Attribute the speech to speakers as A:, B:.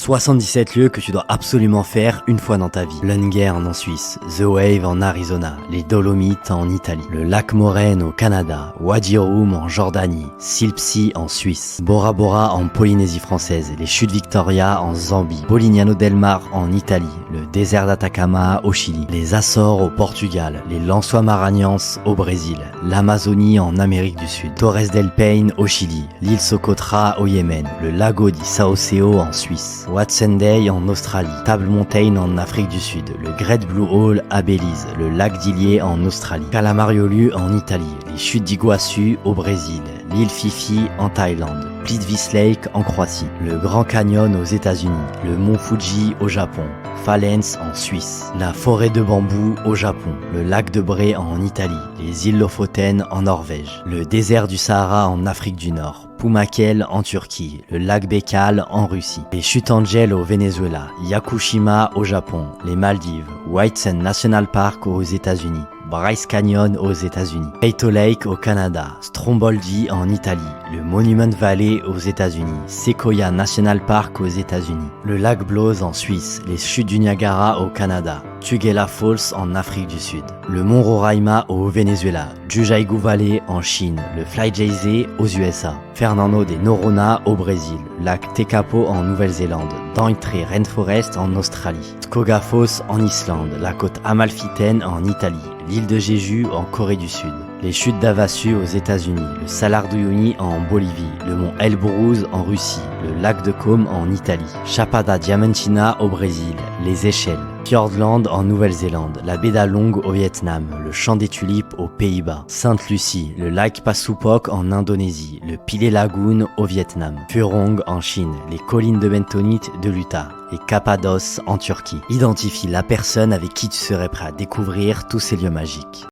A: 77 lieux que tu dois absolument faire une fois dans ta vie. Lungern en Suisse, The Wave en Arizona, les Dolomites en Italie, le lac Moraine au Canada, Wadi Rum en Jordanie, Silpsi en Suisse, Bora Bora en Polynésie française, les chutes Victoria en Zambie, Polignano del Mar en Italie, le désert d'Atacama au Chili, les Açores au Portugal, les Lençois Maranhãs au Brésil, l'Amazonie en Amérique du Sud, Torres del Paine au Chili, l'île Socotra au Yémen, le lago di Sauceo en Suisse, Whitsunday en Australie, Table Mountain en Afrique du Sud, le Great Blue Hole à Belize, le lac d'Ilier en Australie, Calamariolu en Italie, les chutes d'Iguaçu au Brésil, l'île Fifi en Thaïlande, Plitvice Lake en Croatie, le Grand Canyon aux États-Unis, le mont Fuji au Japon, Fallens en Suisse, la forêt de bambou au Japon, le lac de Bré en Italie, les îles Lofoten en Norvège, le désert du Sahara en Afrique du Nord, Pumakel en Turquie, le lac Baikal en Russie, les chutes Angel au Venezuela, Yakushima au Japon, les Maldives, White Sand National Park aux États-Unis, Bryce Canyon aux États-Unis, Peyto Lake au Canada, Stromboldi en Italie, le Monument Valley aux États-Unis, Sequoia National Park aux États-Unis, le lac Blows en Suisse, les chutes du Niagara au Canada, Tugela Falls en Afrique du Sud, le mont Roraima au Venezuela, Jujaigu Valley en Chine, le Flyjayzee aux USA, Fernando de Noronha au Brésil, lac Tekapo en Nouvelle-Zélande, Daintree Rainforest en Australie, Skogafoss en Islande, la côte Amalfitaine en Italie, l'île de Jeju en Corée du Sud, les chutes d'Havasu aux États-Unis, le Salar de Uyuni en Bolivie, le mont Elbrus en Russie, le lac de Côme en Italie, Chapada Diamantina au Brésil, les Échelles, Fiordland en Nouvelle-Zélande, la baie d'Along au Vietnam, le champ des tulipes aux Pays-Bas, Sainte-Lucie, le lac Pasupok en Indonésie, le Pileh Lagoon au Vietnam, Purong en Chine, les collines de bentonite de l'Utah et Cappadoce en Turquie. Identifie la personne avec qui tu serais prêt à découvrir tous ces lieux magiques.